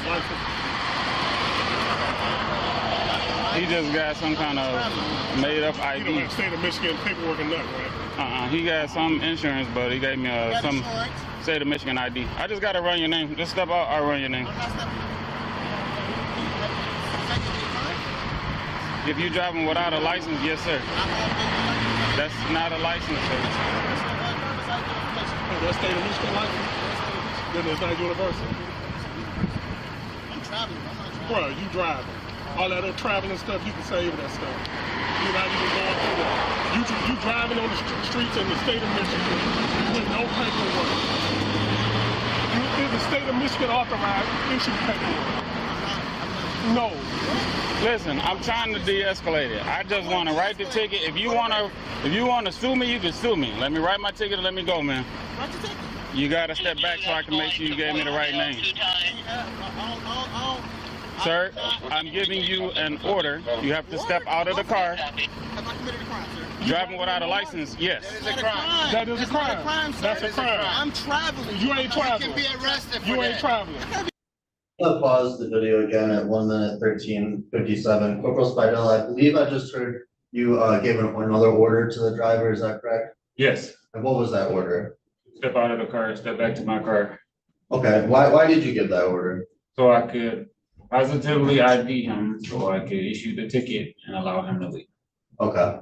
license? He just got some kind of made up ID. You don't have state of Michigan paperwork or nothing, right? He got some insurance, but he gave me some state of Michigan ID. I just gotta run your name. Just step out, I'll run your name. If you're driving without a license, yes, sir. That's not a license, sir. That's state of Michigan license? Then it's not universal. I'm traveling. I'm not driving. Bro, you driving. All that other traveling stuff, you can save that stuff. You're not even going through that. You driving on the streets in the state of Michigan with no paperwork. Is the state of Michigan authorized to issue paperwork? No. Listen, I'm trying to de-escalate it. I just want to write the ticket. If you want to sue me, you can sue me. Let me write my ticket and let me go, man. Write the ticket. You got to step back so I can make sure you gave me the right name. Sir, I'm giving you an order. You have to step out of the car. Have I committed a crime, sir? Driving without a license, yes. That is a crime. That is a crime. That's a crime. I'm traveling. You ain't traveling. You can be arrested for You that. ain't traveling. I'm gonna pause the video again at 1:13:57. Corporal Spidel, I believe I just heard you gave another order to the driver, is that correct? Yes. And what was that order? Step out of the car, step back to my car. Okay, why did you give that order? So I could positively ID him, so I could issue the ticket and allow him to leave. Okay.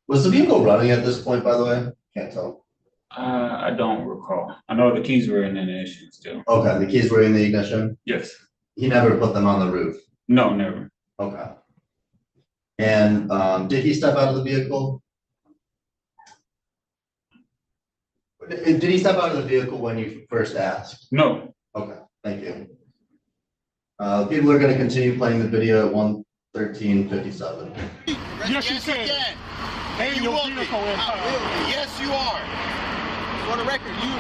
Was the vehicle running at this point, by the way? Can't tell. I don't recall. I know the keys were in the ignition still. Okay, the keys were in the ignition? Yes. He never put them on the roof? No, never. Okay. And did he step out of the vehicle? Did he step out of the vehicle when you first asked? No. Okay, thank you. People are gonna continue playing the video at 1:13:57. Yes, you can. Ain't You no will be. vehicle in I will town. be. Yes, you are. For the record, you.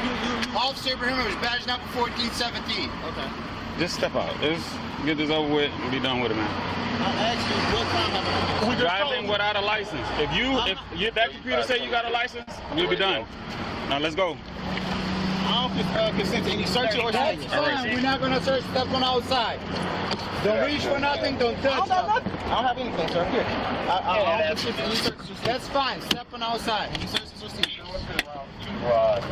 Officer Abraham was badged number 1417. Okay. Just step out. Let's get this over with and be done with it, man. I asked you what crime have I committed? Driving without a license. If that computer say you got a license, we'll be done. Now let's go. I don't consent to any search or That's fine. We're not gonna search stuff on outside. Don't reach for nothing. Don't touch nothing. I don't have anything, sir. Here. I don't consent to any searches or seizures. That's fine. Step on outside. Any searches or seizures?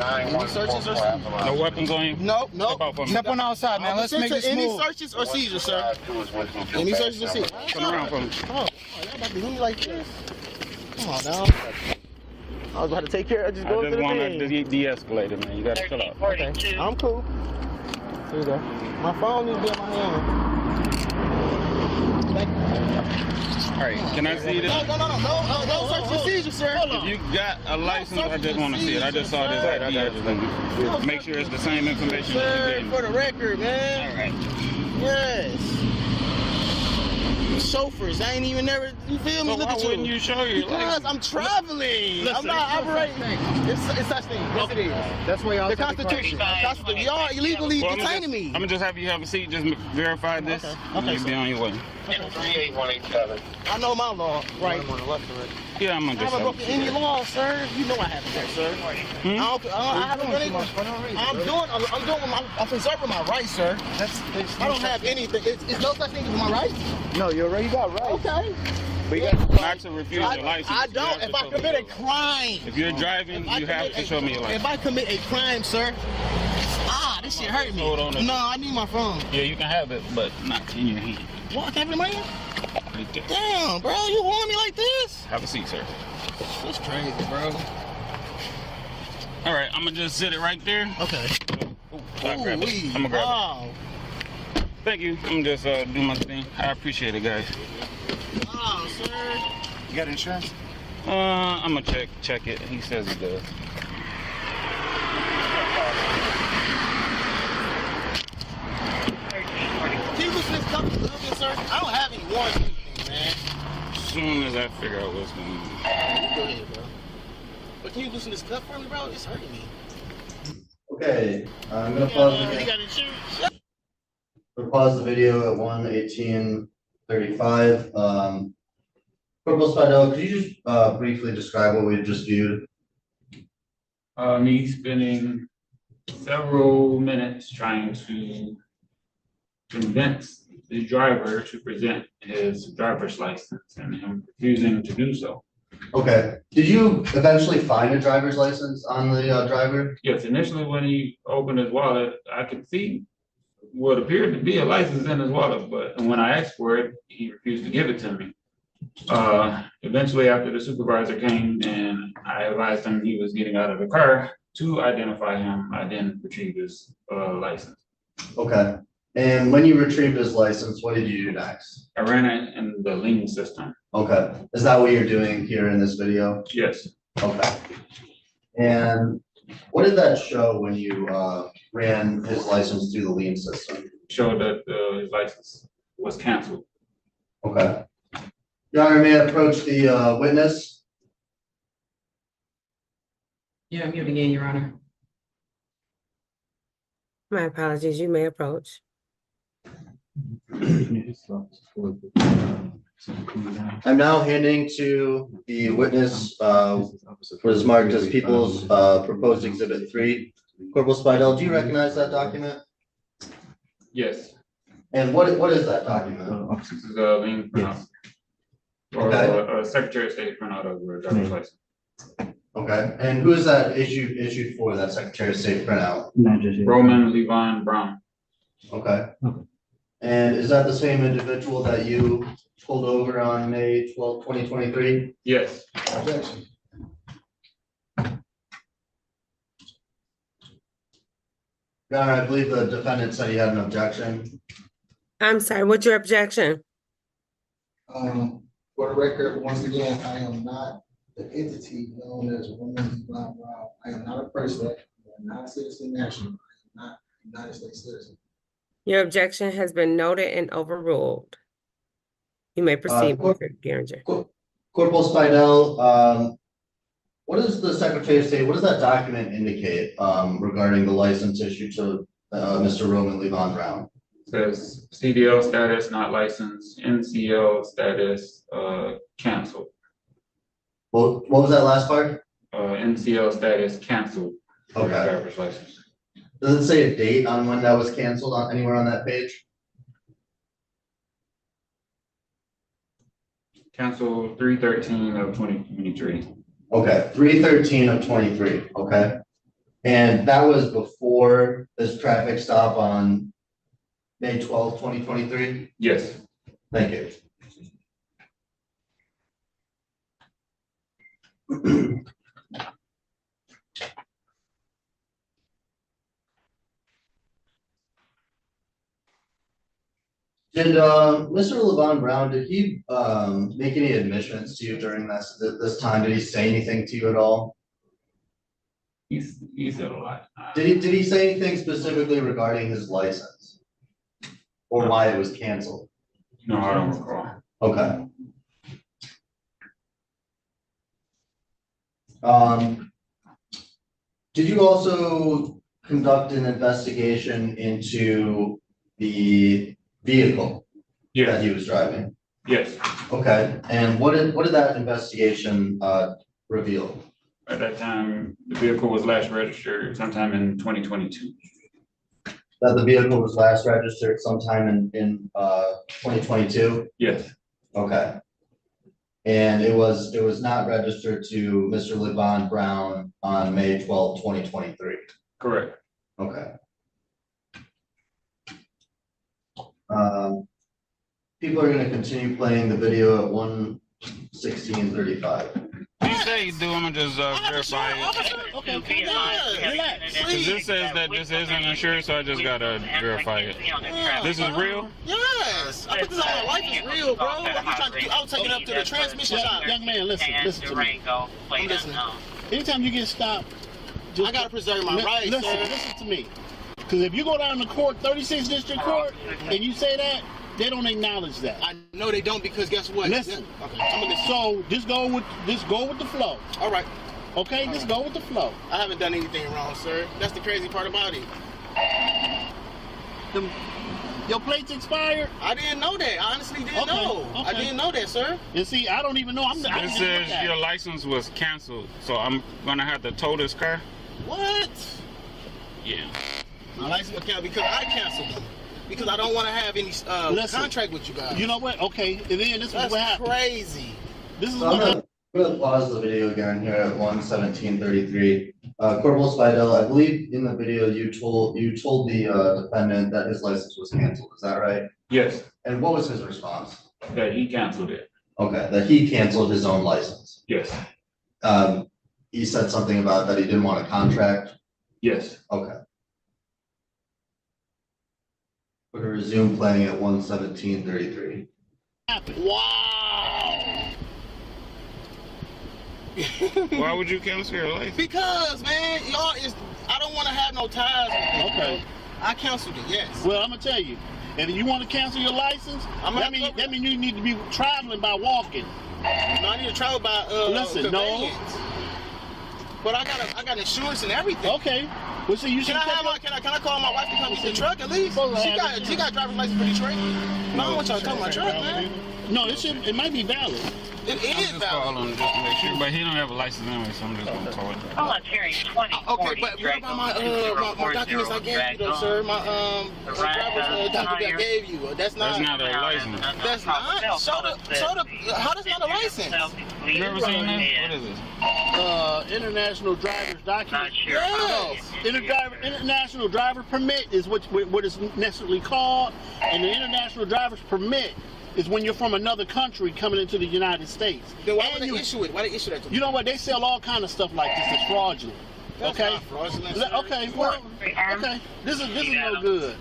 Any searches or seizures? No weapons on you? No. Step out for me. Step on outside, man. Let's make this Any move. searches or seizures, sir? Any searches or seizures? Turn around for me. Oh, y'all about to do me like this? Come on now. I was about to take care of just I going to just the want thing. to de-escalate it, man. You got to chill out. Okay, I'm cool. Here you go. My phone needs to be in my hand. Thank you. All right, can I see this? No search and seizure, sir. If you got a license, I just want to see it. I just saw this ID. I just want to make sure it's the same information that you Sir, gave for me. the record, man. All right. Yes. Chauffeurs, I ain't even never, you feel me? So Look why at you. wouldn't you show your Because license? I'm traveling. Listen, I'm not operating. It's such thing. Yes, it is. That's why y'all. The Constitution. Y'all illegally Well, detaining me. I'm gonna just have you have a seat, just verify this, Okay. and Okay, you'll be sir. on your way. 38187. I know my law, right? Yeah, I'm I gonna just haven't have broken any law, sir. You know I haven't, sir. I haven't done anything. I'm preserving my rights, sir. I don't have anything. It's no such thing as my rights. No, you already got right. Okay. But you got not to refuse your license. I You don't. have to If I show me commit a your- crime. If you're driving, you have to show me your license. If I commit a crime, sir. This shit hurt me. Hold on. No, I need my phone. Yeah, you can have it, but not in your hand. What? I can't have it in my hand? Right there. Damn, bro. You want me like this? Have a seat, sir. That's crazy, bro. All right, I'm gonna just sit it right there. Okay. Ooh, I'll grab it. I'm gonna grab it. Wow. Thank you. I'm just do my thing. I appreciate it, guys. Wow, sir. You got insurance? I'm gonna check it. He says he does. Can you listen to this company a little bit, sir? I don't have any warrants or anything, man. As soon as I figure out what's going on. Go ahead, bro. But can you loosen this cup for me, bro? It's hurting me. Okay, I'm gonna pause You the got insurance? we'll pause the video at 1:18:35. Corporal Spidel, could you just briefly describe what we just viewed? Me spending several minutes trying to convince the driver to present his driver's license and him refusing to do so. Okay, did you eventually find a driver's license on the driver? Yes, initially when he opened his wallet, I could see what appeared to be a license in his wallet, but when I asked for it, he refused to give it to me. Eventually, after the supervisor came and I advised him he was getting out of the car to identify him, I then retrieved his license. Okay, and when you retrieved his license, what did you do next? I ran it in the lien system. Okay, is that what you're doing here in this video? Yes, Okay. And what did that show when you ran his license through the lien system? showed that his license was canceled. Okay. Your Honor, may I approach the witness? You're muted again, Your Honor. My apologies, you may approach. I'm now handing to the witness what is marked as People's Proposed Exhibit 3. Corporal Spidel, do you recognize that document? Yes, And what is that document? this is a lien printout. Or Okay. a Secretary of State printout of a driver's license. Okay, and who is that issued for, that Secretary of State printout? Roman Levon Brown. Okay. And is that the same individual that you pulled over on May 12, 2023? Yes, Objection. Your Honor, I believe the defendant said he had an objection. I'm sorry, what's your objection? For the record, once again, I am not the entity known as Women Brown. I am not a person. I am not a citizen national. I am not a United States citizen. Your objection has been noted and overruled. You may proceed, Mr. Geringer. Corporal Spidel, what does the Secretary of State, what does that document indicate regarding the license issued to Mr. Roman Levon Brown? says CDL status not licensed, NCL status canceled. Well, what was that last part? NCL status canceled. for Okay. Driver's license. Does it say a date on when that was canceled on anywhere on that page? Canceled 3/13 of 2023. Okay, 3/13 of 23, okay. And that was before this traffic stop on May 12th, 2023? Yes, Thank you. Did Mr. Levon Brown, did he make any admissions to you during this time? Did he say anything to you at all? he said a lot. Did he say anything specifically regarding his license? Or why it was canceled? No, I don't recall. Okay. Did you also conduct an investigation into the vehicle that Yes, he was driving? yes. Okay, and what did that investigation reveal? At that time, the vehicle was last registered sometime in 2022. That the vehicle was last registered sometime in 2022? Yes, Okay. And it was not registered to Mr. Levon Brown on May 12, 2023? correct. Okay. People are gonna continue playing the video at 1:16:35. You say you do, I'm gonna just verify it. Okay, relax. Cause this says that this isn't insured, so I just gotta verify it. This is real? Yes, I put this on my life is real, bro. I was taking it up to the transmission shop. Young man, listen to me. I'm listening. Anytime you get stopped, I gotta preserve my rights, listen, sir. listen to me. Because if you go down to court, 36th District Court, and you say that, they don't acknowledge that. I know they don't because guess what? Listen. Okay, I'm gonna listen. So just go with the flow. All right, Okay, just go with the flow. I haven't done anything wrong, sir. That's the crazy part about it. Your plate's expired. I didn't know that. I honestly didn't Okay, know. I okay. didn't know that, sir. And see, I don't even know. I It didn't says look at your it. license was canceled, so I'm gonna have to tow this car. What? Yeah. My license was canceled because I canceled them. because I don't want to have any Listen, contract with you guys. You know what? Okay, and then this is what That's happened. crazy. This is So what happened. I'm gonna pause the video again here at 1:17:33. Corporal Spidel, I believe in the video you told the defendant that his license was canceled. Is that right? Yes, And what was his response? that he canceled it. Okay, that he canceled his own license. Yes, He said something about that he didn't want a contract. yes. Okay. We're gonna resume playing at 1:17:33. Wow. Why would you cancel your license? Because, man, y'all is. I don't want to have no ties with people. Okay. I canceled it. Yes. Well, I'm gonna tell you, if you want to cancel your license, that mean you need to be traveling by walking. No, I need to travel by Listen, no. convenience. But I got insurance and everything. Okay. Well, so you should. Can I call my wife to come get the truck at least? She got driver's license for Detroit. No, I don't want y'all to talk my truck, man. No, it might be valid. It is Just valid. call him just to make sure, but he don't have a license anyway, so I'm just gonna call it. Hold on, Terry, 20. Okay, but what about my documents I gave you though, sir? My driver's document I gave you. That's not a license. That's not. How that's not a license? You ever seen this? What is this? International driver's document. Yes. International driver permit is what it's necessarily called, and the international driver's permit is when you're from another country coming into the United States. Then why would they issue it? Why they issue that to me? You know what? They sell all kind of stuff like this. It's fraudulent. That's Okay. not fraudulent, Okay. Well, okay. This is no good.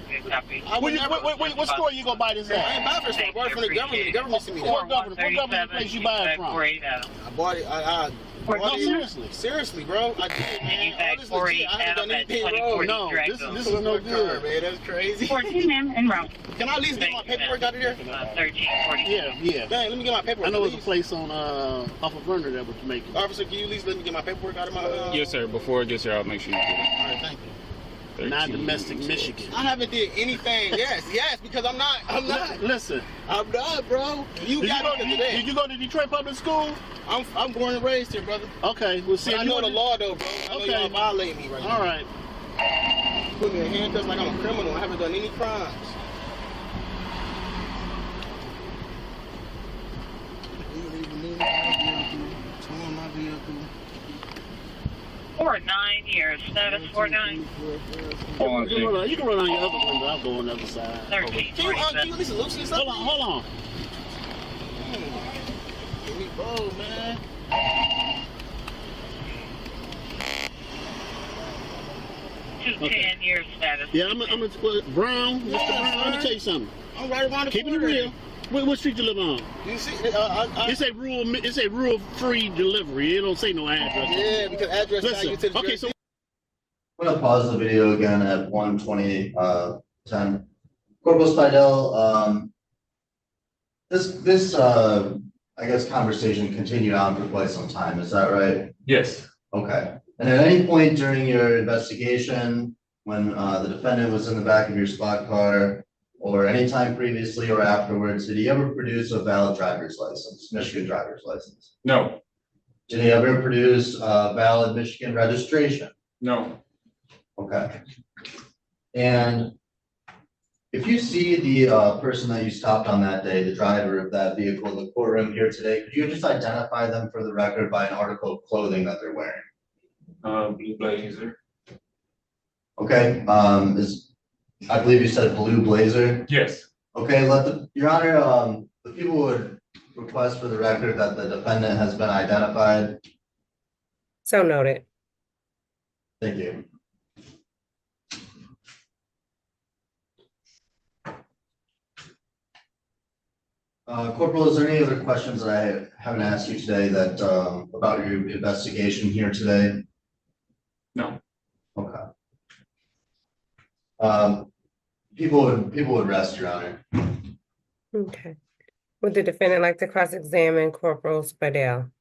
What store you gonna buy this I at? ain't buy it from from the government. The government sent me that. What government place you buy it from? I bought it. I No, bought it. seriously. Seriously, bro. I did, man. All this legit. I haven't done anything wrong. No, this is no good. Man, that's crazy. 14 in route. Can I at least get my paperwork out of there? 1340. Yeah. Dang, let me get my paperwork. I know there's a please. place on off of Verner that was making. Officer, can you at least let me get my paperwork out of my? Yes, sir. Before it gets here, I'll make sure you get it. All right, thank you. Non-domestic Michigan. I haven't did anything. Yes, because I'm not. Listen, I'm not, bro. You got me today. did you go to Detroit Public School? I'm born and raised here, brother. Okay, well, see, But I know the law, though, bro. I know Okay. y'all violate me right now. All right. Put me in handcuffs like I'm a criminal. I haven't done any crimes. Towing my vehicle. 49 years. Status 49. You can run on your other window. I'll go on the other side. 13. Can you at least loosen this up? Hold on. Give me bold, man. Two 10 years status. Yeah, I'm Brown. Mr. Brown, let me tell you something. I'm right around the Keep it corner. real. What street you live on? You see, It's a rural free delivery. It don't say no address. yeah, because address value Listen, to the okay, so I'm gonna pause the video again at 1:20:10. Corporal Spidel, this I guess conversation continued on for quite some time. Is that right? Yes, Okay. And at any point during your investigation, when the defendant was in the back of your squad car, or any time previously or afterwards, did he ever produce a valid driver's license, Michigan driver's license? no, Did he ever produce a valid Michigan registration? no, Okay. And if you see the person that you stopped on that day, the driver of that vehicle in the courtroom here today, could you just identify them for the record by an article of clothing that they're wearing? blue blazer. Okay, I believe you said blue blazer. Yes, Okay, Your Honor, the people would request for the record that the defendant has been identified. So noted. Thank you. Corporal, is there any other questions that I haven't asked you today that, about your investigation here today? no. Okay. People would rest, Your Honor. Okay. Would the defendant like to cross-examine Corporal Spidel?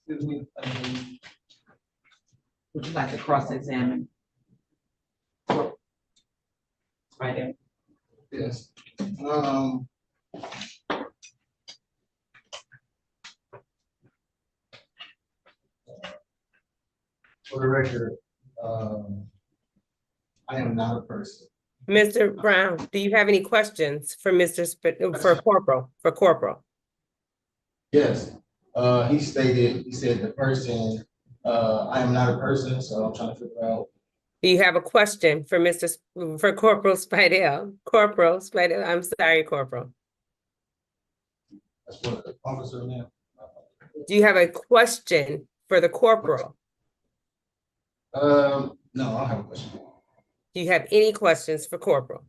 Excuse me. Would you like to cross-examine? Right there. Yes. For the record, I am not a person. Mr. Brown, do you have any questions for for Corporal? Yes, he said the person, I am not a person, so I'm trying to figure out. Do you have a question for for Corporal Spidell? Corporal Spidell, I'm sorry, Corporal. That's what the officer now. Do you have a question for the Corporal? No, I don't have a question. Do you have any questions for Corporal?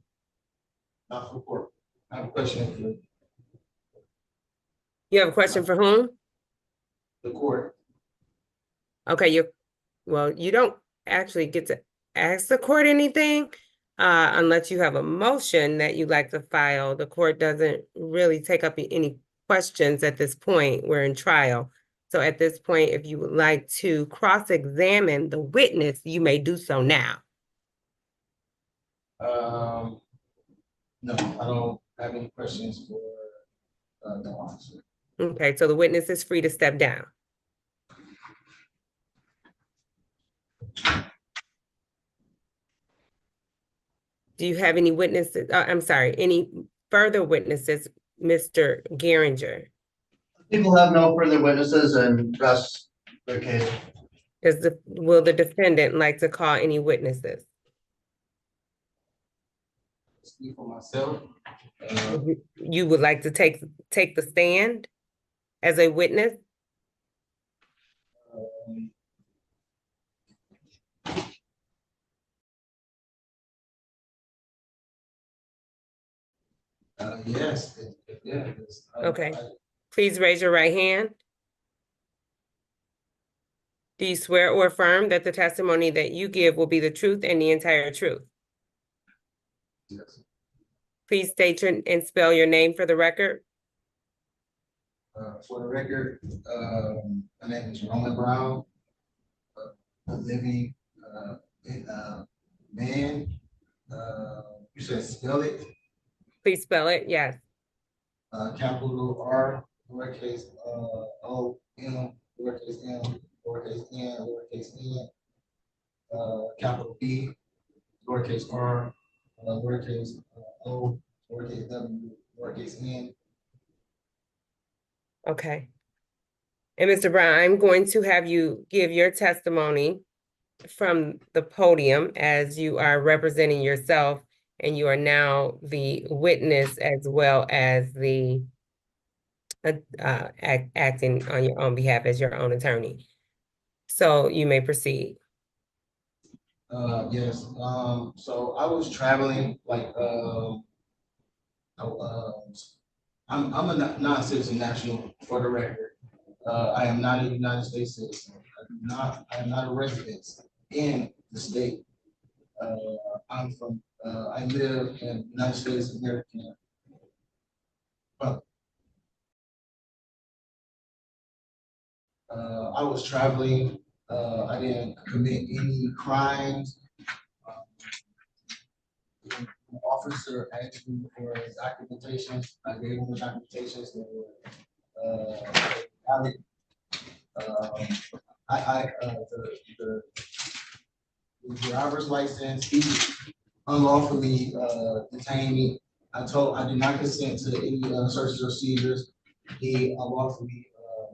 Not for court. I have a question for You have a question for whom? the court. Okay, you don't actually get to ask the court anything unless you have a motion that you'd like to file. The court doesn't really take up any questions at this point. We're in trial. So at this point, if you would like to cross-examine the witness, you may do so now. No, I don't have any questions for the officer. Okay, so the witness is free to step down. Do you have any witnesses? I'm sorry, any further witnesses, Mr. Geringer? People have no further witnesses and rest their case. Will the defendant like to call any witnesses? Speak for myself. You would like to take the stand as a witness? Yes, yeah. Okay. Please raise your right hand. Do you swear or affirm that the testimony that you give will be the truth and the entire truth? Yes. Please state and spell your name for the record. For the record, my name is Roman Brown. Living man. You said spell it. Please spell it, yes. Capital R, lowercase O M, lowercase m, lowercase n, lowercase n. Capital B, lowercase r, lowercase o, lowercase w, lowercase n. Okay. And Mr. Brown, I'm going to have you give your testimony from the podium as you are representing yourself, and you are now the witness as well as the acting on your own behalf as your own attorney. So you may proceed. Yes, so I was traveling, like, I'm a non-citizen national, for the record. I am not a United States citizen. I am not a resident in the state. I live in United States of America. But I was traveling. I didn't commit any crimes. The officer asked me for his documentation. I gave him the documentations that were valid. The driver's license, he unlawfully detained me. I did not consent to any searches or seizures. He unlawfully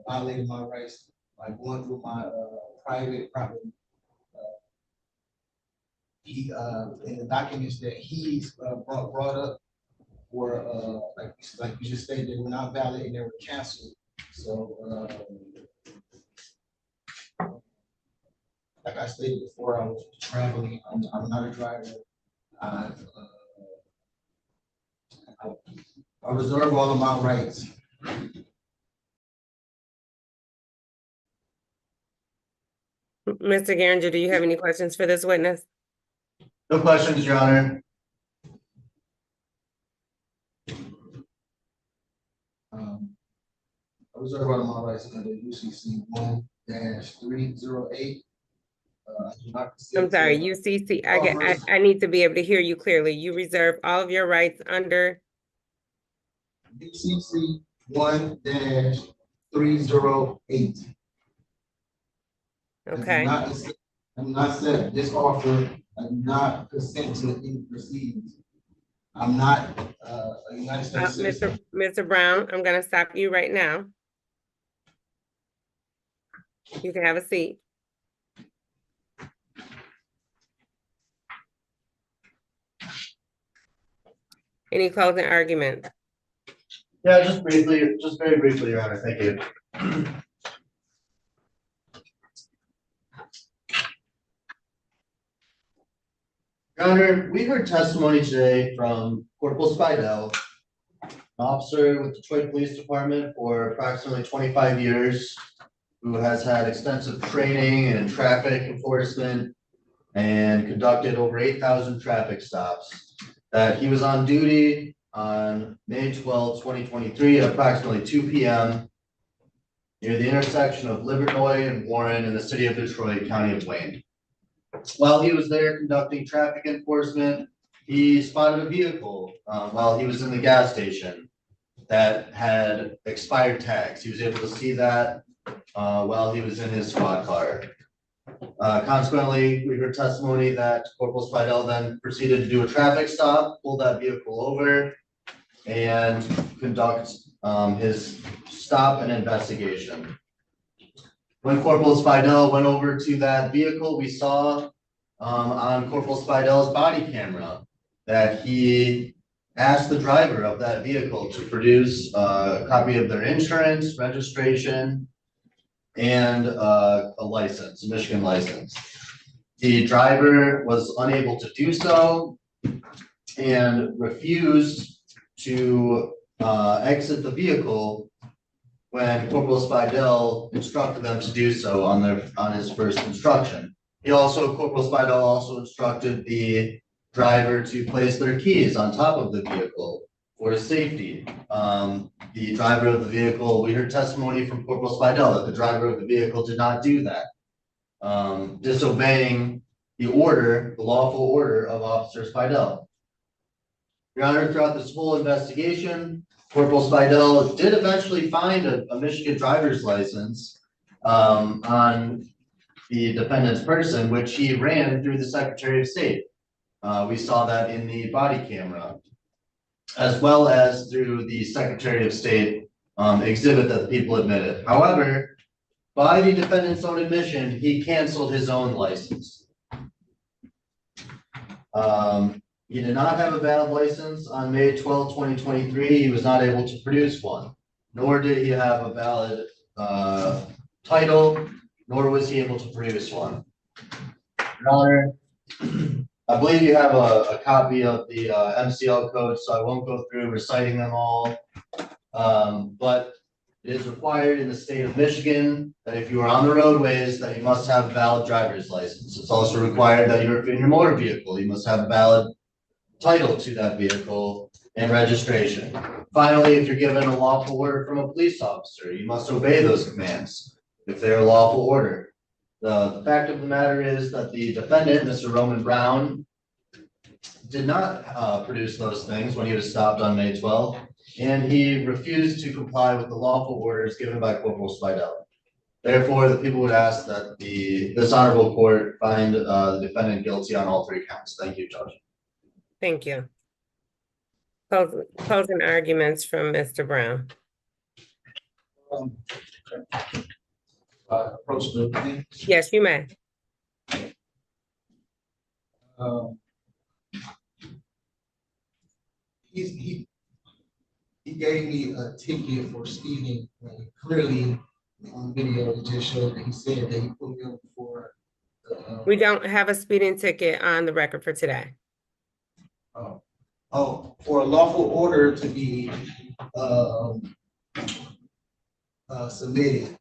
violated my rights by going through my private property. He in the documents that he brought up were like you just stated, they were not valid and they were canceled. So like I stated before, I was traveling. I'm not a driver. I reserve all of my rights. Mr. Geringer, do you have any questions for this witness? No questions, Your Honor. I reserve all of my rights under UCC 1-308. I'm sorry, UCC, I need to be able to hear you clearly. You reserve all of your rights under? UCC 1-308. Okay. I'm not saying this offer, I do not consent to any proceedings. I'm not, a United States citizen. Mr. Brown, I'm gonna stop you right now. You can have a seat. Any closing arguments? Yeah, just briefly, just very briefly, Your Honor, thank you. Your Honor, we heard testimony today from Corporal Spidell, an officer with Detroit Police Department for approximately 25 years, who has had extensive training in traffic enforcement and conducted over 8,000 traffic stops, that he was on duty on May 12, 2023 at approximately 2 p.m. near the intersection of Livernois and Warren in the city of Detroit, County of Wayne. While he was there conducting traffic enforcement, he spotted a vehicle while he was in the gas station that had expired tags. He was able to see that while he was in his squad car. Consequently, we heard testimony that Corporal Spidell then proceeded to do a traffic stop, pull that vehicle over, and conduct his stop and investigation. When Corporal Spidell went over to that vehicle, we saw on Corporal Spidell's body camera that he asked the driver of that vehicle to produce a copy of their insurance, registration, and a license, a Michigan license. The driver was unable to do so and refused to exit the vehicle when Corporal Spidell instructed them to do so on his first instruction. Corporal Spidell also instructed the driver to place their keys on top of the vehicle for safety. The driver of the vehicle, we heard testimony from Corporal Spidell that the driver of the vehicle did not do that, disobeying the lawful order of Officer Spidell. Your Honor, throughout this whole investigation, Corporal Spidell did eventually find a Michigan driver's license on the defendant's person, which he ran through the Secretary of State. We saw that in the body camera, as well as through the Secretary of State exhibit that the people admitted. However, by the defendant's own admission, he canceled his own license. He did not have a valid license on May 12, 2023. He was not able to produce one, nor did he have a valid title, nor was he able to produce one. Your Honor, I believe you have a copy of the MCL code, so I won't go through reciting them all. But it is required in the state of Michigan that if you are on the roadways, that you must have a valid driver's license. It's also required that you're in your motor vehicle, you must have a valid title to that vehicle and registration. Finally, if you're given a lawful order from a police officer, you must obey those commands if they're a lawful order. The fact of the matter is that the defendant, Mr. Roman Brown, did not produce those things when he was stopped on May 12th, and he refused to comply with the lawful orders given by Corporal Spidell. Therefore, the people would ask that this honorable court find the defendant guilty on all three counts. Thank you, Judge. Thank you. Closing arguments from Mr. Brown. Approach the thing. Yes, you may. He gave me a ticket for speeding. Clearly on video, it just showed that he said that he put me up for. We don't have a speeding ticket on the record for today. For a lawful order to be submitted,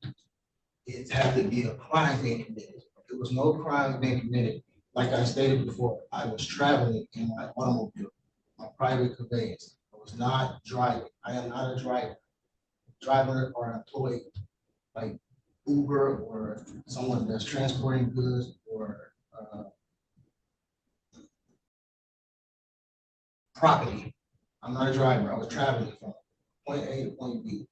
it has to be a crime being committed. There was no crime being committed. Like I stated before, I was traveling in my automobile, my private conveyance. I was not driving. I am not a driver or an employee like Uber or someone that's transporting goods or property. I'm not a driver. I was traveling from point A to point B.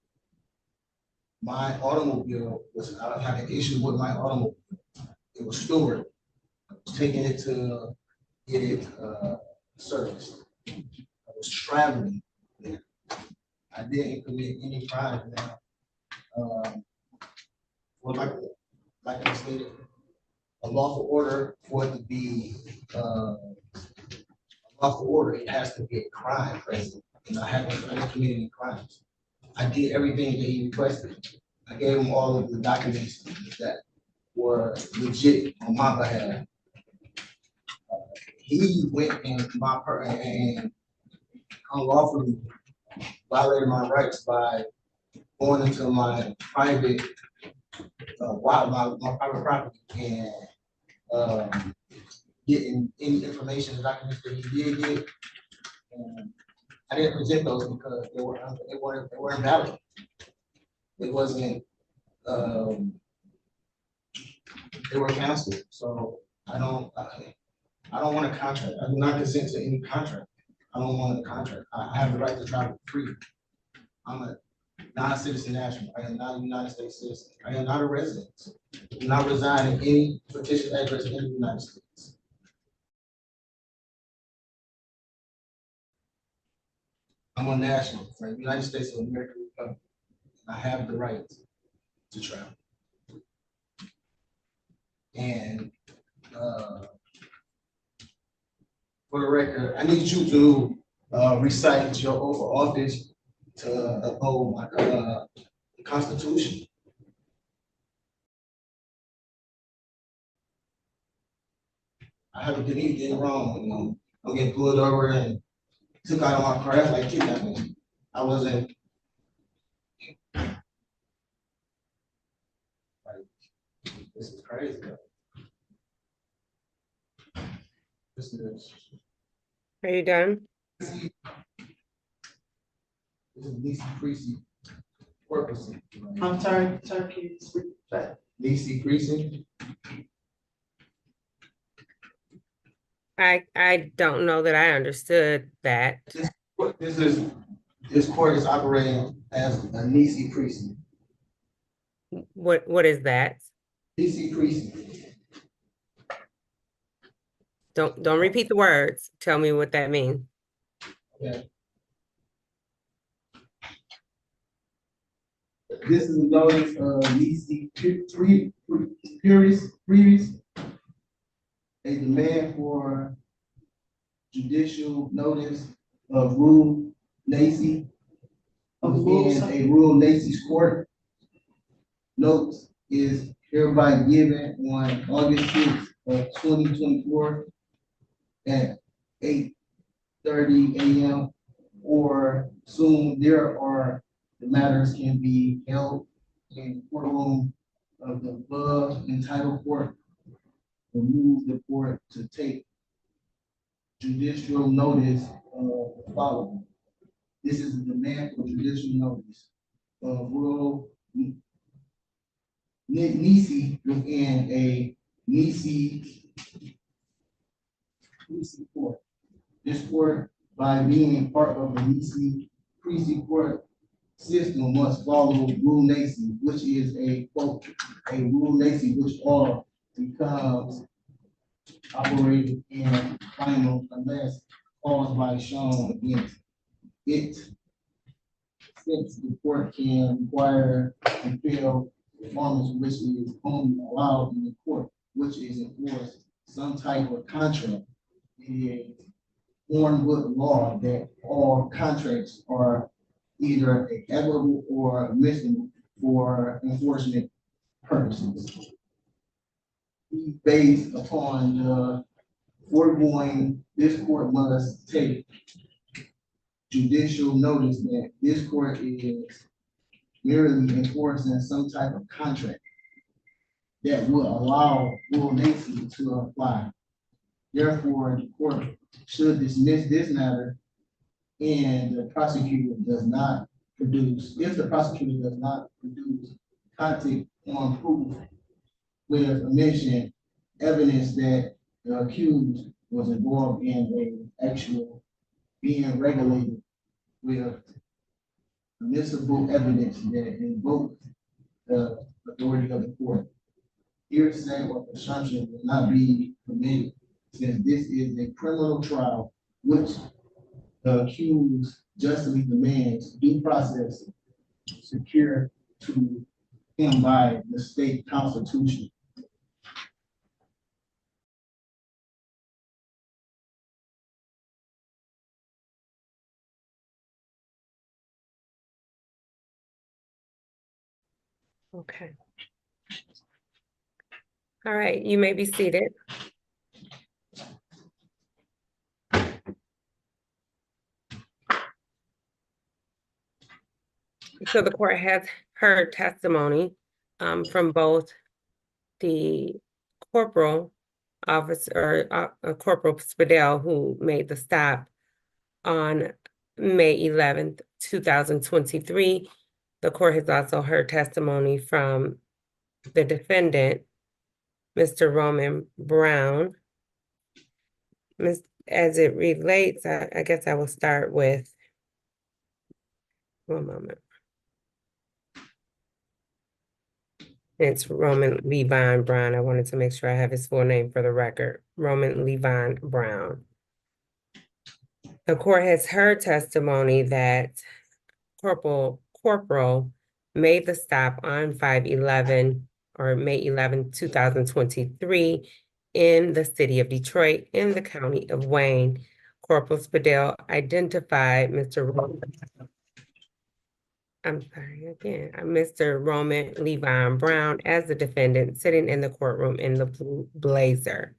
My automobile I had an issue with my automobile. It was stored. was taking it to get it serviced. I was traveling there. I didn't commit any crime now. Well, like I stated, a lawful order for it to be a lawful order, it has to be a crime present. And I didn't commit any crimes. I did everything that he requested. I gave him all of the documents that were legit on my behalf. He went in and unlawfully violated my rights by going into my private, my private property and getting any information, the documents that he did get. And I didn't present those because they weren't valid. It wasn't, they were canceled. So I don't want a contract. I do not consent to any contract. I don't want a contract. I have the right to travel free. I'm a non-citizen national. I am not a United States citizen. I am not a resident. I do not reside in any fictitious address in the United States. I'm a national for the United States of America Republic. I have the right to travel. And for the record, I need you to recite your oath of office to uphold the Constitution. I haven't done anything wrong. I'm getting pulled over and took out of my car. That's like kidnapping. I wasn't. This is crazy. This is. Are you done? This is Lisa Precinct. Purpose. I'm sorry, can you speak that? Lisa Precinct. I don't know that I understood that. This court is operating as a Nisi Precinct. What is that? Nisi Precinct. Don't repeat the words. Tell me what that means. Okay. This is a notice of Nisi Previous. A demand for judicial notice of Rule Lacey. Within a Rule Lacey's court. Notice is hereby given on August 6th of 2024 at 8:30 a.m. or soon thereafter. The matters can be held in courtroom of the above entitled court. Remove the court to take judicial notice of the following. This is a demand for judicial notice of Rule Nisi within a Nisi court. This court, by being part of the Nisi precinct court system, must follow Rule Nisi, which is a quote, a Rule Nisi which all becomes operated and final unless caused by shown against it. Since the court can require and fail performance which is only allowed in the court, which is enforced some type of contract. It is Hornwood law that all contracts are either equitable or admissible for enforcement purposes. Based upon the foregoing, this court must take judicial notice that this court is merely enforcing some type of contract that will allow Rule Nisi to apply. Therefore, the court should dismiss this matter and the prosecutor does not produce, if the prosecutor does not produce content on proof with omission, evidence that the accused was involved in an actual being regulated with admissible evidence that invoked the authority of the court. hearsay or presumption will not be permitted, since this is a criminal trial which the accused justly demands due process secure to him by the state constitution. Okay. All right, you may be seated. So the court has heard testimony from both the corporal officer, Corporal Spadell, who made the stop on May 11th, 2023. The court has also heard testimony from the defendant, Mr. Roman Brown. As it relates, I guess I will start with, one moment. It's Roman Levon Brown. I wanted to make sure I have his full name for the record. Roman Levon Brown. The court has heard testimony that Corporal made the stop on 5/11 or May 11, 2023 in the city of Detroit in the county of Wayne. Corporal Spadell identified Mr. Roman Levon Brown as the defendant sitting in the courtroom in the blue blazer.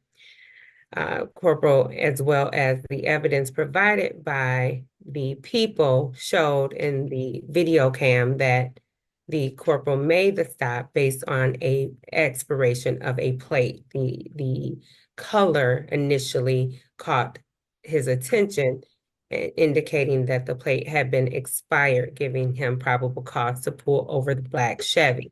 Corporal, as well as the evidence provided by the people, showed in the video cam that the corporal made the stop based on a expiration of a plate. The color initially caught his attention, indicating that the plate had been expired, giving him probable cause to pull over the black Chevy.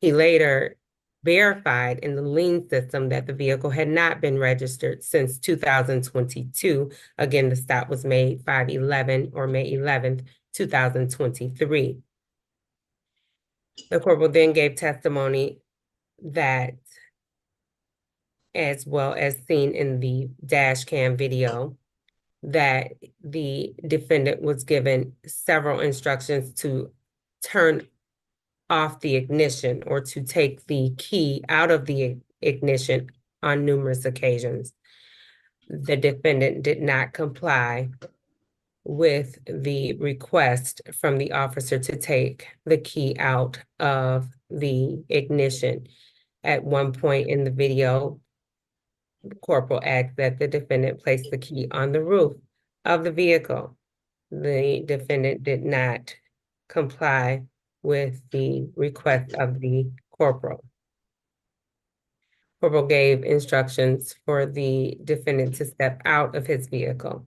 He later verified in the lien system that the vehicle had not been registered since 2022. Again, the stop was made 5/11 or May 11th, 2023. The corporal then gave testimony that, as well as seen in the dash cam video, that the defendant was given several instructions to turn off the ignition or to take the key out of the ignition on numerous occasions. The defendant did not comply with the request from the officer to take the key out of the ignition. At one point in the video, the corporal asked that the defendant place the key on the roof of the vehicle. The defendant did not comply with the request of the corporal. Corporal gave instructions for the defendant to step out of his vehicle.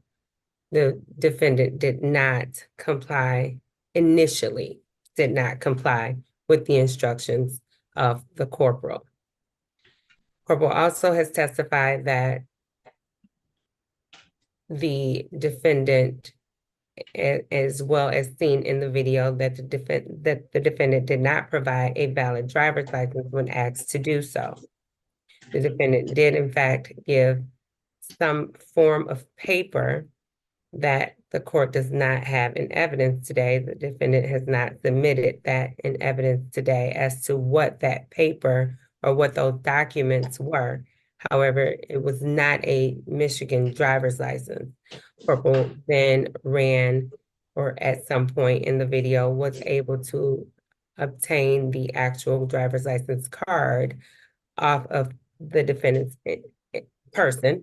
The defendant did not comply initially, did not comply with the instructions of the corporal. Corporal also has testified that the defendant, as well as seen in the video, that the defendant did not provide a valid driver's license when asked to do so. The defendant did, in fact, give some form of paper that the court does not have in evidence today. The defendant has not submitted that in evidence today as to what that paper or what those documents were. However, it was not a Michigan driver's license. Corporal then ran, or at some point in the video, was able to obtain the actual driver's license card off of the defendant's person,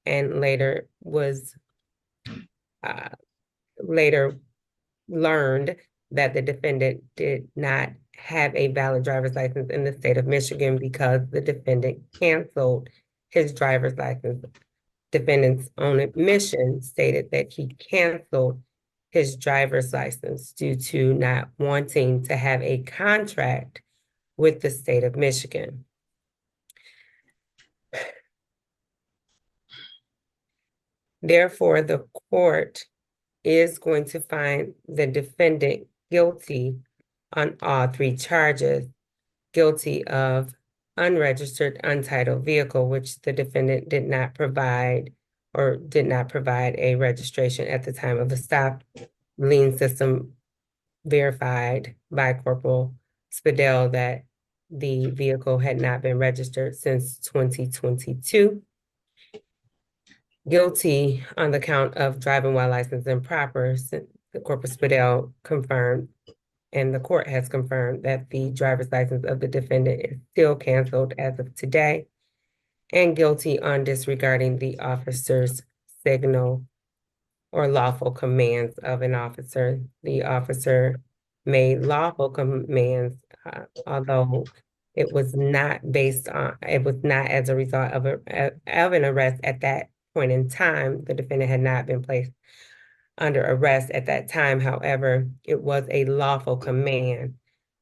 and later was later learned that the defendant did not have a valid driver's license in the state of Michigan because the defendant canceled his driver's license. Defendant's own admission stated that he canceled his driver's license due to not wanting to have a contract with the state of Michigan. Therefore, the court is going to find the defendant guilty on all three charges guilty of unregistered, untitled vehicle, which the defendant did not provide or did not provide a registration at the time of the stop. Lien system verified by Corporal Spadell that the vehicle had not been registered since 2022. Guilty on the count of driving while licensed improper, since the Corporal Spadell confirmed and the court has confirmed that the driver's license of the defendant is still canceled as of today. And guilty on disregarding the officer's signal or lawful commands of an officer. The officer made lawful commands, although it was not as a result of an arrest at that point in time. The defendant had not been placed under arrest at that time. However, it was a lawful command.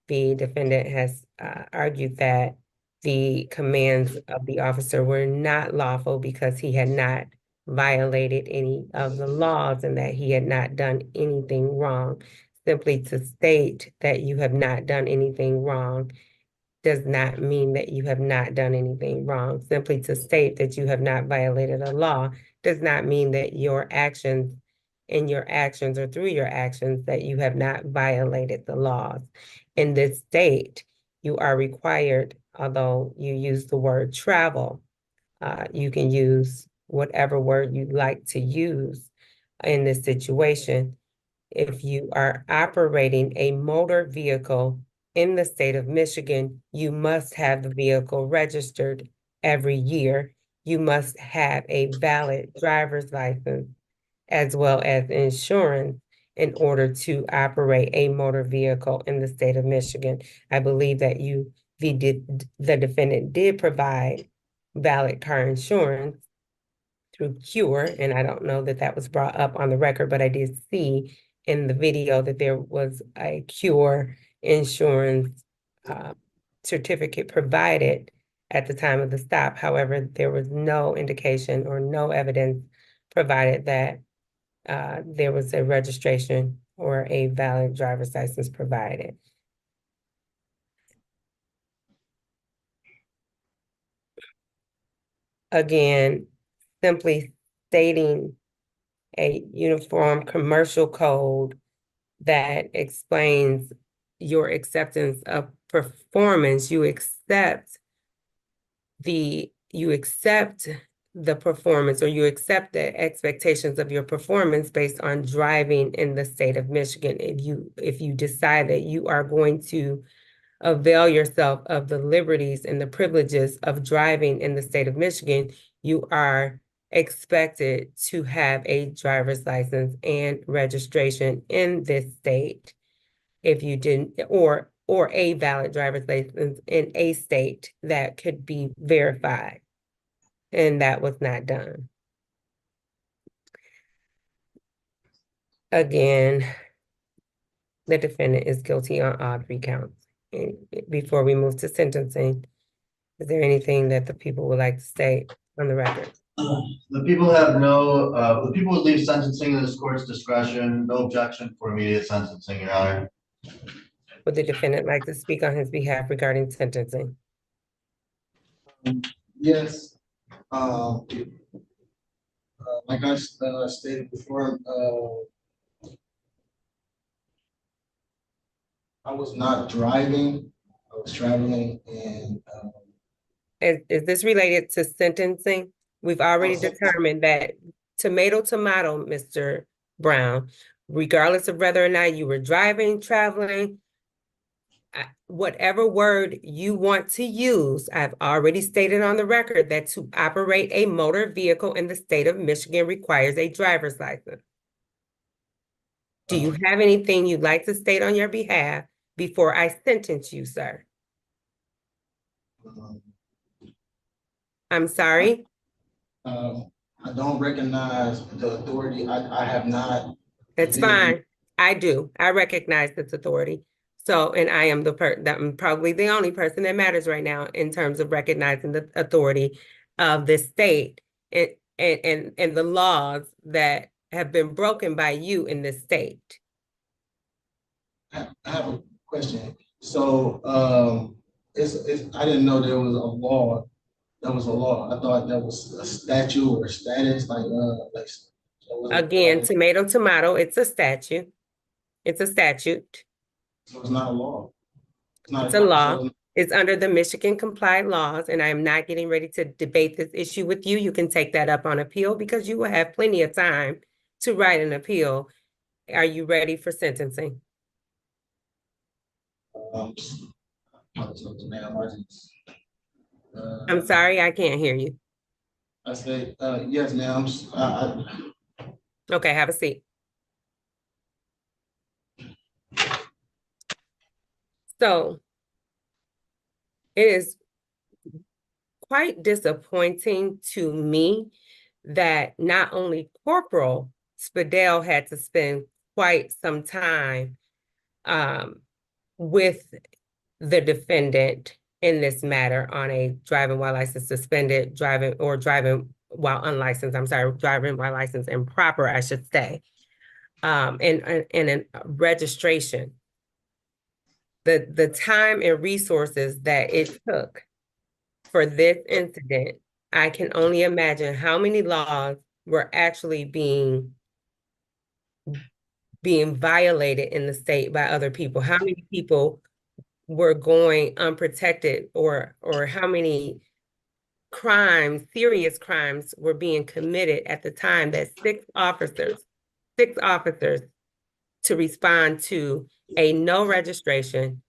The defendant has argued that the commands of the officer were not lawful because he had not violated any of the laws and that he had not done anything wrong. Simply to state that you have not done anything wrong does not mean that you have not done anything wrong. Simply to state that you have not violated a law does not mean that your actions or through your actions that you have not violated the laws. In this state, you are required, although you use the word travel, you can use whatever word you'd like to use in this situation. If you are operating a motor vehicle in the state of Michigan, you must have the vehicle registered every year. You must have a valid driver's license as well as insurance in order to operate a motor vehicle in the state of Michigan. I believe that the defendant did provide valid car insurance through Cure, and I don't know that that was brought up on the record, but I did see in the video that there was a Cure insurance certificate provided at the time of the stop. However, there was no indication or no evidence provided that there was a registration or a valid driver's license provided. Again, simply stating a uniform commercial code that explains your acceptance of performance. You accept the performance, or you accept the expectations of your performance based on driving in the state of Michigan. If you decide that you are going to avail yourself of the liberties and the privileges of driving in the state of Michigan, you are expected to have a driver's license and registration in this state. If you didn't, or a valid driver's license in a state that could be verified. And that was not done. Again, the defendant is guilty on all 3 counts. And before we move to sentencing, is there anything that the people would like to state on the record? The people would leave sentencing in this court's discretion. No objection for immediate sentencing, Your Honor. Would the defendant like to speak on his behalf regarding sentencing? Yes. Like I stated before, I was not driving, I was traveling, and Is this related to sentencing? We've already determined that tomato, Mr. Brown, regardless of whether or not you were driving, traveling, whatever word you want to use, I've already stated on the record that to operate a motor vehicle in the state of Michigan requires a driver's license. Do you have anything you'd like to state on your behalf before I sentence you, sir? I'm sorry? I don't recognize the authority. I have not. It's fine. I do. I recognize this authority. So, and I am I'm probably the only person that matters right now in terms of recognizing the authority of the state and the laws that have been broken by you in this state. I have a question. So, I didn't know there was a law. That was a law. I thought that was a statute or status, like. So it was Again, tomato, tomato, it's a statute. It's a statute. so it's not a law. Not It's a law. so It's under the Michigan compliant laws, and I am not getting ready to debate this issue with you. You can take that up on appeal because you will have plenty of time to write an appeal. Are you ready for sentencing? I ma'am, I'm sorry, I can't hear you. I said, yes, ma'am. Okay, have a seat. So it is quite disappointing to me that not only Corporal Spadell had to spend quite some time with the defendant in this matter on a driving while licensed suspended, driving while unlicensed, I'm sorry, driving while licensed improper, I should say, and a registration. The time and resources that it took for this incident, I can only imagine how many laws were actually being violated in the state by other people. How many people were going unprotected, or how many crimes, serious crimes, were being committed at the time that six officers to respond to a no registration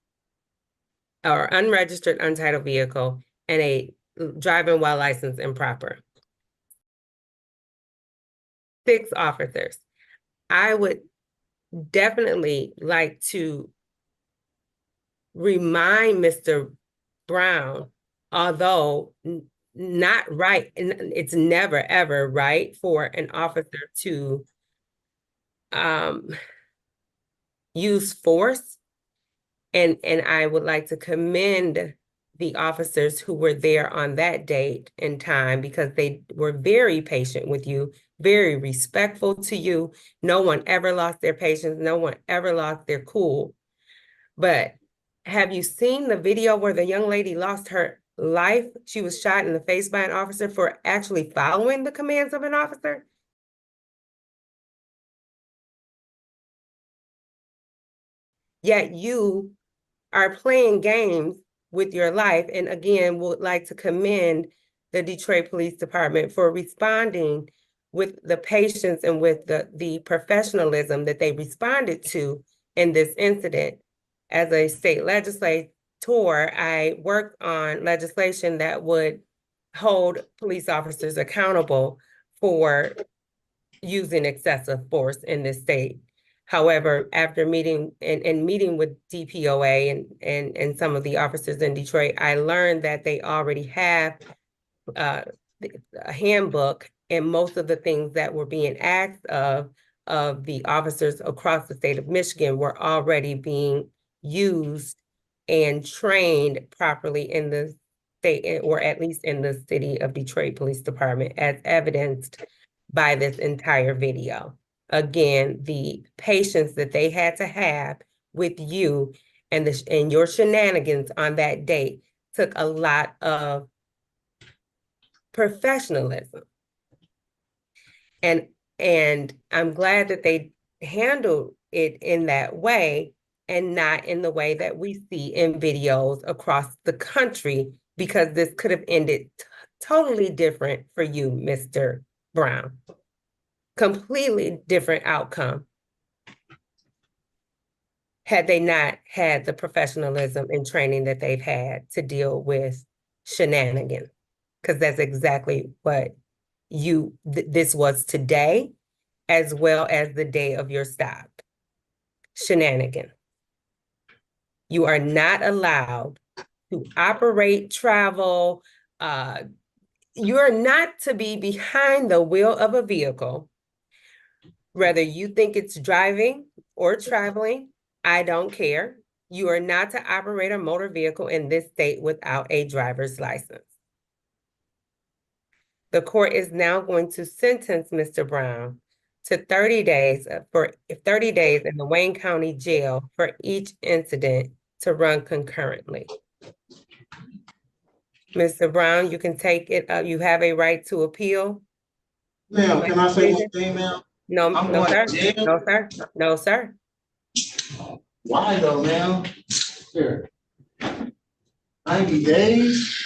or unregistered untitled vehicle and a driving while licensed improper. 6 officers. I would definitely like to remind Mr. Brown, although not right, it's never ever right for an officer to use force. And I would like to commend the officers who were there on that date and time, because they were very patient with you, very respectful to you. No one ever lost their patience. No one ever lost their cool. But have you seen the video where the young lady lost her life? She was shot in the face by an officer for actually following the commands of an officer. Yet you are playing games with your life. And again, would like to commend the Detroit Police Department for responding with the patience and with the professionalism that they responded to in this incident. As a state legislator, I worked on legislation that would hold police officers accountable for using excessive force in this state. However, after meeting with DPOA and some of the officers in Detroit, I learned that they already have a handbook, and most of the things that were being asked of the officers across the state of Michigan were already being used and trained properly in the state, or at least in the city of Detroit Police Department, as evidenced by this entire video. Again, the patience that they had to have with you and your shenanigans on that date took a lot of professionalism. And I'm glad that they handled it in that way and not in the way that we see in videos across the country, because this could have ended totally different for you, Mr. Brown. Completely different outcome had they not had the professionalism and training that they've had to deal with shenanigans, because that's exactly what this was today, as well as the day of your stop. Shenanigans. You are not allowed to operate, travel. You're not to be behind the wheel of a vehicle, whether you think it's driving or traveling. I don't care. You are not to operate a motor vehicle in this state without a driver's license. The court is now going to sentence Mr. Brown to 30 days in the Wayne County Jail for each incident to run concurrently. Mr. Brown, you can take it, you have a right to appeal. Ma'am, can I say one thing, ma'am? No, I'm no, going sir. to jail. No, sir. No, sir. Why though, ma'am? Here. 90 days?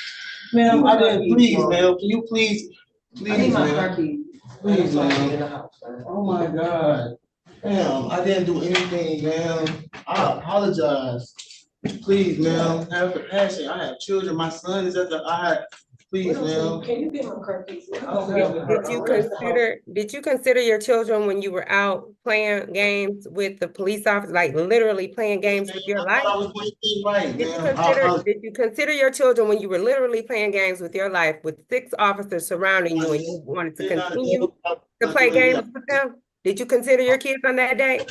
Ma'am, I didn't, please, ma'am, can you please, please, ma'am? Please, ma'am. Oh my God. Ma'am, I didn't do anything, ma'am. I apologize. Please, ma'am, have compassion. I have children. My son is at please, ma'am. Can you give him a car, please? Did you consider your children when you were out playing games with the police officer, like literally playing games with your I thought life? I was doing things right, ma'am. Did you consider your children when you were literally playing games with your life with 6 officers surrounding you and you wanted to continue to play games with them? Did you consider your kids on that day?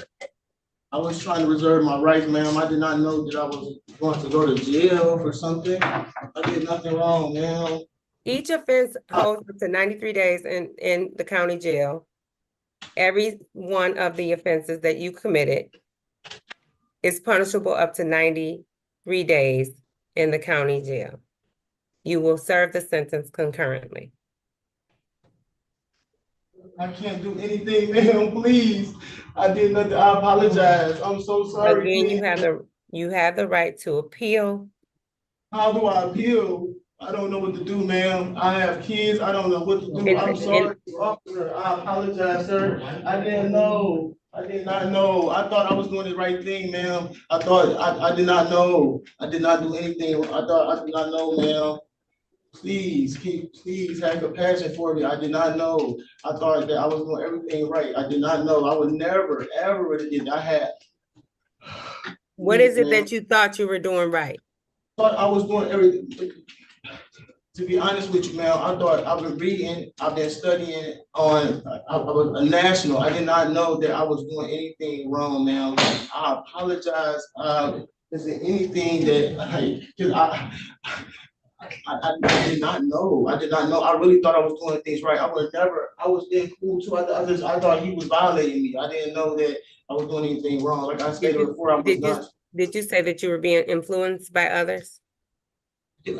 I was trying to reserve my rights, ma'am. I did not know that I was going to go to jail for something. I did nothing wrong, ma'am. Each offense holds up to 93 days in the county jail. Every one of the offenses that you committed is punishable up to 93 days in the county jail. You will serve the sentence concurrently. I can't do anything, ma'am, please. I did nothing. I apologize. I'm so sorry. Again, please. you have the right to appeal. How do I appeal? I don't know what to do, ma'am. I have kids. I don't know what to do. I'm sorry, officer. I apologize, sir. I didn't know. I did not know. I thought I was doing the right thing, ma'am. I did not know. I did not do anything. I did not know, ma'am. Please have compassion for me. I did not know. I thought that I was doing everything right. I did not know. I would never, ever would have did. I had. What is it that you thought you were doing right? Thought I was doing everything. To be honest with you, ma'am, I thought I've been reading, I've been studying on, I was a national. I did not know that I was doing anything wrong, ma'am. I apologize. Is there anything that I did not know. I did not know. I really thought I was doing things right. I was in cool too. I thought he was violating me. I didn't know that I was doing anything wrong. Like I stated before, I was not. Did you say that you were being influenced by others?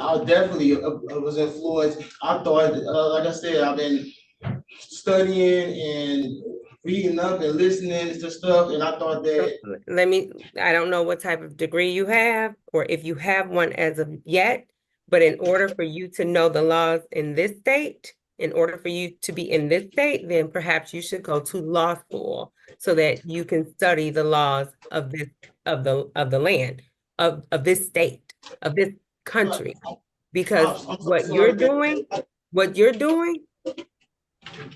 I definitely was influenced. I thought, like I said, I've been studying and reading up and listening to stuff, and I thought that. I don't know what type of degree you have, or if you have one as of yet, but in order for you to know the laws in this state, in order for you to be in this state, then perhaps you should go to law school so that you can study the laws of this, of the land, of this state, of this country, because what you're doing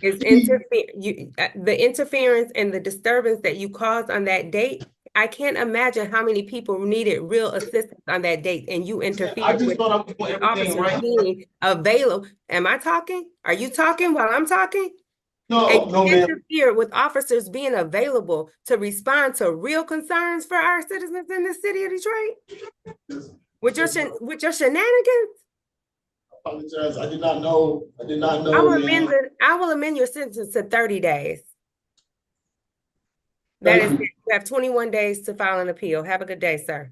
is the interference and the disturbance that you caused on that date. I can't imagine how many people needed real assistance on that date, and you interfered with officers being available. Am I talking? Are you talking while I'm talking? No, and you ma'am. interfere with officers being available to respond to real concerns for our citizens in the city of Detroit? With your shenanigans? I apologize. I did not know. I will amend your sentence to 30 days. That is, you have 21 days to file an appeal. Have a good day, sir.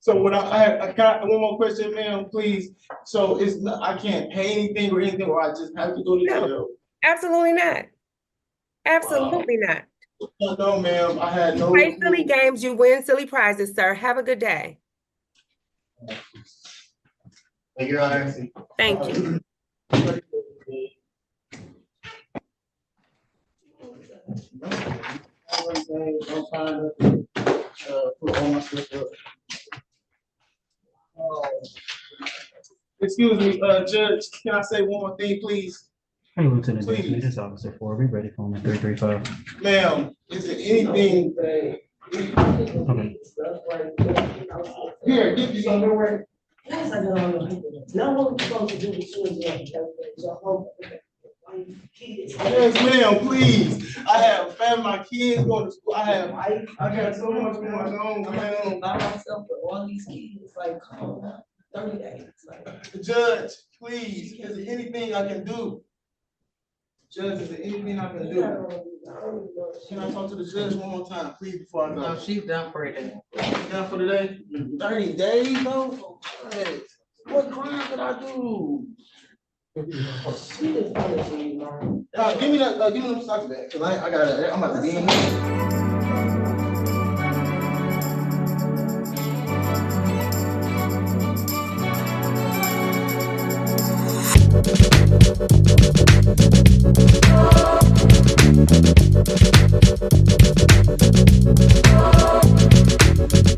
So what I got one more question, ma'am, please. So it's not, I can't pay anything or anything, or I just have to go to jail? No, absolutely not. Absolutely not. No, ma'am. I had no. Play silly games, you win silly prizes, sir. Have a good day. Thank you, Your Honor. Thank you. I'm trying to put all my stuff up. Excuse me, Judge, can I say one more thing, please? Hey, Lieutenant, this is Officer 4. Be ready for me, 335. Ma'am, is there anything? Okay. Here, give you some underwear. Yes, I know. Now what we're supposed to do with you again? Yes, ma'am, please. I have family, my kids going to school. I got so much going on, ma'am. By myself with all these kids, like, come on now, 30 days. Like. Judge, please, is there anything I can do? Judge, is there anything I can do? Can I talk to the judge one more time, please, before I go? No, she's done for today. She's done for today? 30 days, though? What crime did I do? She just wanted to, man. Give me them soccer back, cause I got it. I'm about to be in here.